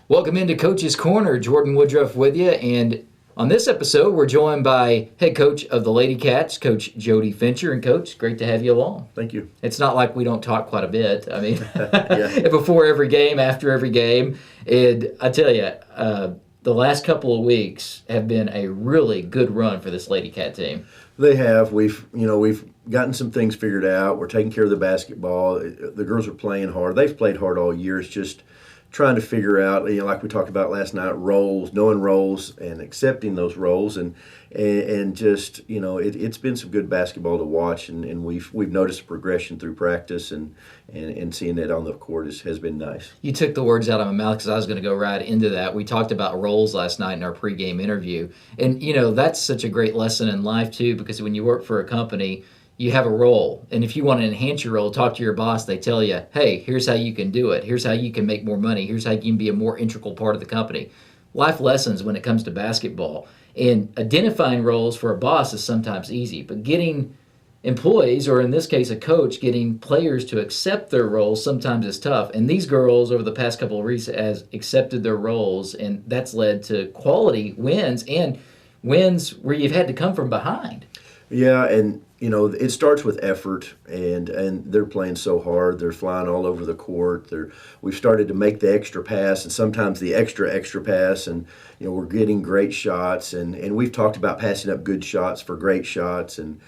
Welcome into Coach's Corner. Jordan Woodruff with you. And on this episode, we're joined by head coach of the Lady Cats, Coach Jody Fincher. And Coach, great to have you along. Thank you. It's not like we don't talk quite a bit. I mean, Yeah. before every game, after every game. And I tell you, the last couple of weeks have been a really good run for this Lady Cat team. They have. We've gotten some things figured out. We're taking care of the basketball. The girls are playing hard. They've played hard all year. It's just trying to figure out, like we talked about last night, roles, knowing roles and accepting those roles, and just it's been some good basketball to watch, and we've noticed a progression through practice, and seeing it on the court has been nice. You took the words out of my mouth because I was going to go right into that. We talked about roles last night in our pregame interview, and that's such a great lesson in life too, because when you work for a company, you have a role, and if you want to enhance your role, talk to your boss. They tell you, hey, here's how you can do it. Here's how you can make more money. Here's how you can be a more integral part of the company. Life lessons when it comes to basketball. And identifying roles for a boss is sometimes easy, but getting employees, or in this case a coach, getting players to accept their roles sometimes is tough. And these girls over the past couple of weeks has accepted their roles, and that's led to quality wins and wins where you've had to come from behind. Yeah, and it starts with effort, and they're playing so hard. They're flying all over the court. We've started to make the extra pass, and sometimes the extra pass, and we're getting great shots, and we've talked about passing up good shots for great shots, and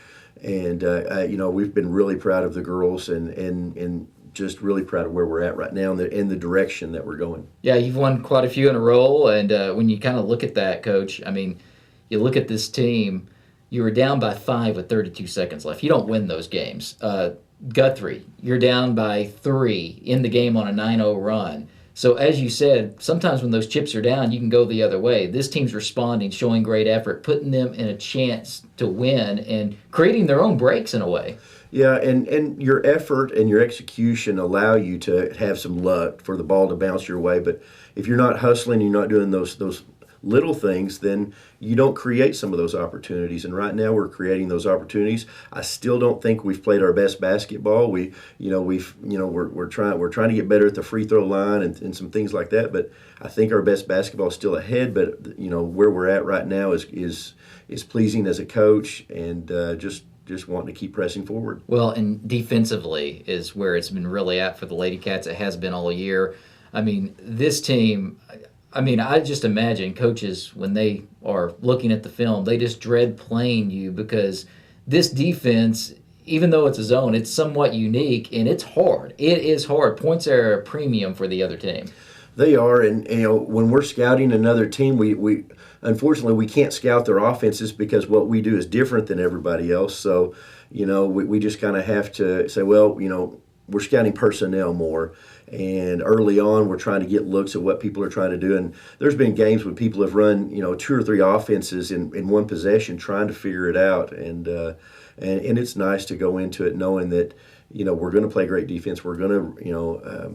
we've been really proud of the girls, and just really proud of where we're at right now and the direction that we're going. Yeah, you've won quite a few in a row, and when you kind of look at that, Coach, I mean, you look at this team. You were down by 5 with 32 seconds left. You don't win those games. Guthrie, you're down by 3 in the game on a 9-0 run. So as you said, sometimes when those chips are down, you can go the other way. This team's responding, showing great effort, putting them in a chance to win and creating their own breaks in a way. Yeah, and your effort and your execution allow you to have some luck for the ball to bounce your way. But if you're not hustling, you're not doing those little things, then you don't create some of those opportunities. And right now we're creating those opportunities. I still don't think we've played our best basketball. We're trying to get better at the free throw line and some things like that. But I think our best basketball is still ahead. But where we're at right now is pleasing as a coach, and just wanting to keep pressing forward. Well, and defensively is where it's been really at for the Lady Cats. It has been all year. I mean, this team. I just imagine coaches, when they are looking at the film, they just dread playing you, because this defense, even though it's a zone, it's somewhat unique, and it's hard. It is hard. Points are a premium for the other team. They are, and when we're scouting another team, we unfortunately we can't scout their offenses because what we do is different than everybody else. So, we just kind of have to say, well, we're scouting personnel more. And early on, we're trying to get looks at what people are trying to do. And there's been games when people have run, 2 or 3 offenses in one possession, trying to figure it out. And it's nice to go into it knowing that, we're going to play great defense. We're going to,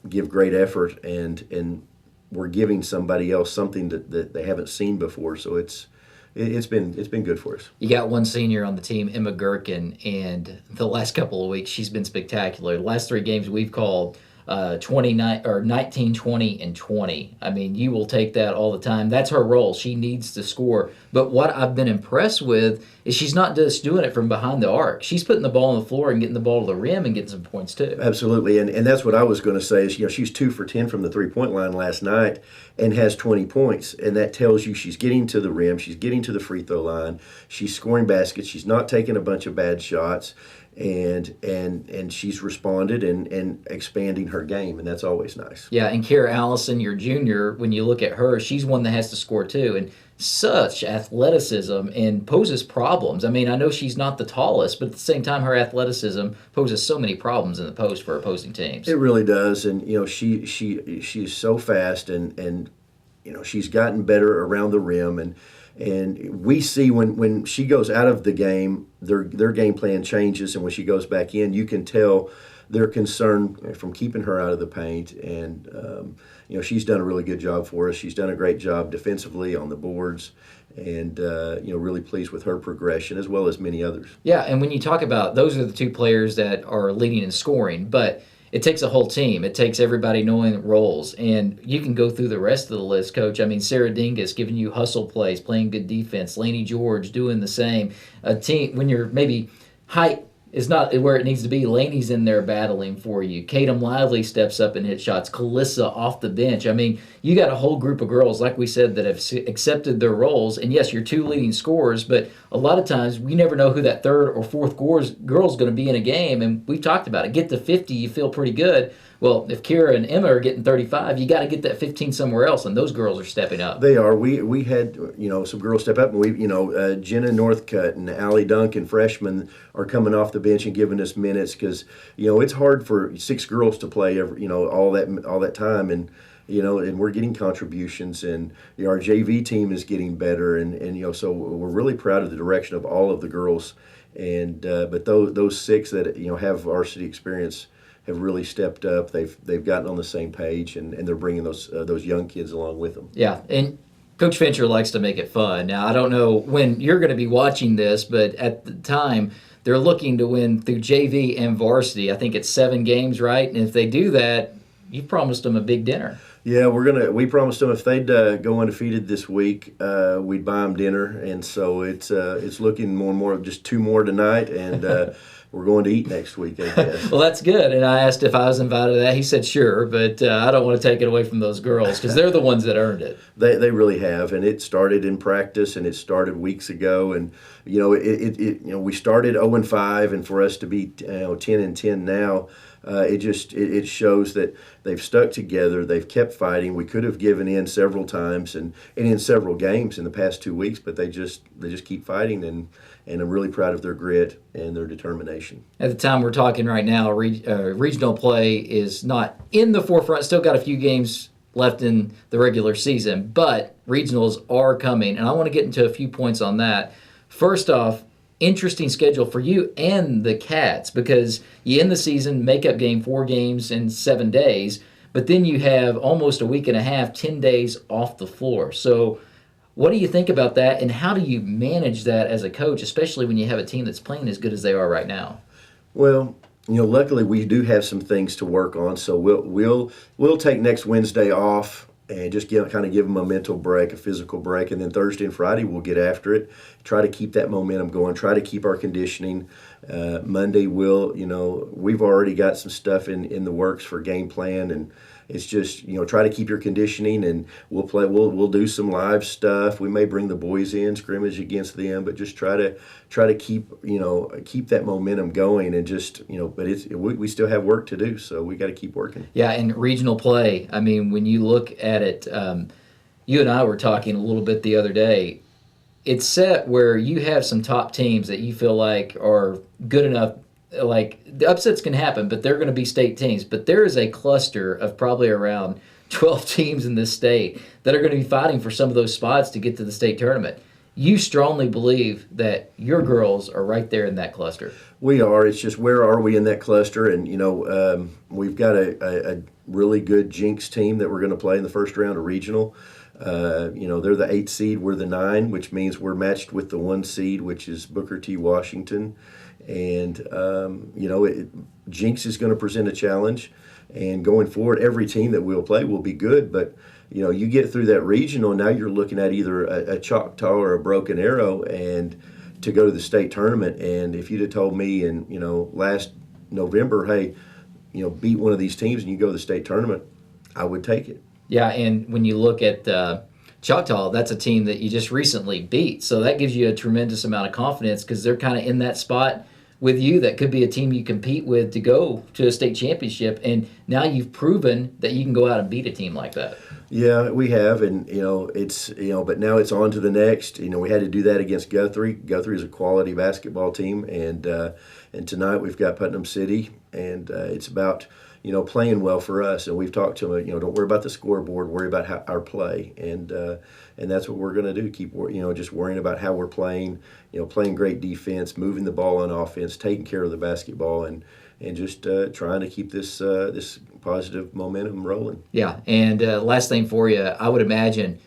give great effort, and we're giving somebody else something that they haven't seen before. So it's been good for us. You got one senior on the team, Emma Gherkin, and the last couple of weeks she's been spectacular. The last 3 games we've called 19, 20, and 20. I mean, you will take that all the time. That's her role. She needs to score. But what I've been impressed with is she's not just doing it from behind the arc. She's putting the ball on the floor and getting the ball to the rim and getting some points too. Absolutely, and that's what I was going to say is, she's 2 for 10 from the 3-point line last night and has 20 points, and that tells you she's getting to the rim, she's getting to the free throw line, she's scoring baskets, she's not taking a bunch of bad shots. And she's responded and expanding her game, and that's always nice. Yeah, and Kara Allison, your junior, when you look at her, she's one that has to score too, and such athleticism and poses problems. I mean, I know she's not the tallest, but at the same time, her athleticism poses so many problems in the post for opposing teams. It really does, and she's so fast, and she's gotten better around the rim, and we see when she goes out of the game, their game plan changes, and when she goes back in, you can tell they're concerned from keeping her out of the paint. And she's done a really good job for us. She's done a great job defensively on the boards, and really pleased with her progression as well as many others. Yeah, and when you talk about those are the 2 players that are leading in scoring, but it takes a whole team. It takes everybody knowing roles. And you can go through the rest of the list, Coach. I mean, Sarah Dingus giving you hustle plays, playing good defense. Laney George doing the same. A team, when you're maybe height is not where it needs to be, Laney's in there battling for you. Katem Lively steps up and hits shots. Kalissa off the bench. I mean, you got a whole group of girls, like we said, that have accepted their roles. And yes, you're two leading scorers, but a lot of times we never know who that third or fourth girl's going to be in a game. And we've talked about it. Get to 50, you feel pretty good. Well, if Kira and Emma are getting 35, you got to get that 15 somewhere else, and those girls are stepping up. They are. We had some girls step up, and Jenna Northcutt and Allie Duncan, freshmen, are coming off the bench and giving us minutes because it's hard for 6 girls to play all that time, and we're getting contributions, and our JV team is getting better, and so we're really proud of the direction of all of the girls, and but those 6 that have varsity experience have really stepped up. They've gotten on the same page, and they're bringing those young kids along with them. Yeah, and Coach Fincher likes to make it fun. Now, I don't know when you're going to be watching this, but at the time, they're looking to win through JV and varsity. I think it's 7 games, right? And if they do that, you promised them a big dinner. Yeah, we promised them if they'd go undefeated this week, we'd buy them dinner, and so it's looking more and more just 2 more tonight, and we're going to eat next week, I guess. Well, that's good. And I asked if I was invited to that. He said sure, but I don't want to take it away from those girls because they're the ones that earned it. They really have, and it started in practice, and it started weeks ago, and we started 0-5, and for us to be 10-10 now. It shows that they've stuck together. They've kept fighting. We could have given in several times and in several games in the past 2 weeks, but they just keep fighting, and I'm really proud of their grit and their determination. At the time we're talking right now, regional play is not in the forefront. Still got a few games left in the regular season, but regionals are coming, and I want to get into a few points on that. First off, interesting schedule for you and the Cats because you end the season, makeup game, 4 games in 7 days, but then you have almost a week and a half, 10 days off the floor. So what do you think about that, and how do you manage that as a coach, especially when you have a team that's playing as good as they are right now? Well, luckily we do have some things to work on, so we'll take next Wednesday off and just give them a mental break, a physical break, and then Thursday and Friday we'll get after it, try to keep that momentum going, try to keep our conditioning. Monday we've already got some stuff in the works for game plan, and it's just try to keep your conditioning, and we'll do some live stuff. We may bring the boys in, scrimmage against them, but just try to keep that momentum going, and just but we still have work to do, so we got to keep working. Yeah, and regional play, I mean, when you look at it, you and I were talking a little bit the other day. It's set where you have some top teams that you feel like are good enough. Like, the upsets can happen, but they're going to be state teams. But there is a cluster of probably around 12 teams in this state that are going to be fighting for some of those spots to get to the state tournament. You strongly believe that your girls are right there in that cluster. We are. It's just where are we in that cluster? And, we've got a really good Jinx team that we're going to play in the first round of regional. They're the 8 seed, we're the 9, which means we're matched with the 1 seed, which is Booker T. Washington. And, Jinx is going to present a challenge. And going forward, every team that we'll play will be good. But, you get through that regional, now you're looking at either a Choctaw or a Broken Arrow and to go to the state tournament. And if you'd have told me in, last November, hey, beat one of these teams and you go to the state tournament, I would take it. Yeah, and when you look at Choctaw, that's a team that you just recently beat. So that gives you a tremendous amount of confidence because they're kind of in that spot with you. That could be a team you compete with to go to a state championship. And now you've proven that you can go out and beat a team like that. Yeah, we have, and but now it's on to the next. We had to do that against Guthrie. Guthrie is a quality basketball team, and tonight we've got Putnam City, and it's about playing well for us. And we've talked to them. Don't worry about the scoreboard, worry about our play, and that's what we're going to do. Keep just worrying about how we're playing. Playing great defense, moving the ball on offense, taking care of the basketball, and just trying to keep this positive momentum rolling. Yeah, and last thing for you, I would imagine,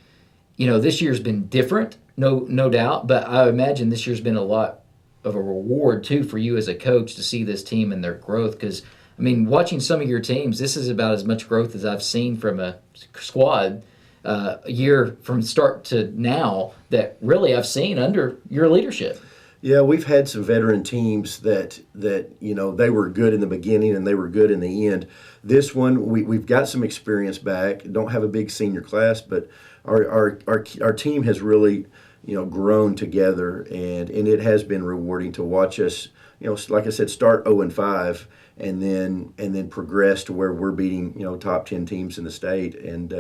this year's been different, no doubt, but I imagine this year's been a lot of a reward, too, for you as a coach to see this team and their growth, because I mean, watching some of your teams, this is about as much growth as I've seen from a squad a year from start to now that really I've seen under your leadership. Yeah, we've had some veteran teams that they were good in the beginning and they were good in the end. This one, we've got some experience back. Don't have a big senior class, but our team has really grown together, and it has been rewarding to watch us. Like I said, start 0-5 and then progress to where we're beating top 10 teams in the state, and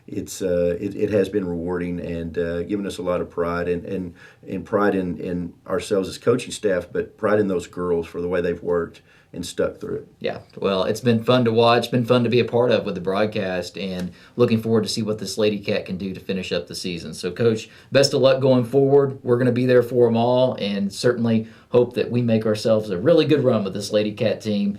it has been rewarding and given us a lot of pride and pride in ourselves as coaching staff, but pride in those girls for the way they've worked and stuck through it. Yeah, well, it's been fun to watch, been fun to be a part of with the broadcast, and looking forward to see what this Lady Cat can do to finish up the season. So, Coach, best of luck going forward. We're going to be there for them all, and certainly hope that we make ourselves a really good run with this Lady Cat team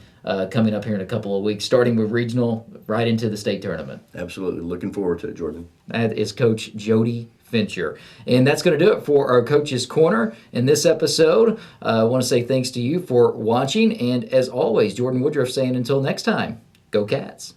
coming up here in a couple of weeks, starting with regional right into the state tournament. Absolutely. Looking forward to it, Jordan. That is Coach Jody Fincher. And that's going to do it for our Coach's Corner in this episode. I want to say thanks to you for watching. And as always, Jordan Woodruff saying until next time, go Cats.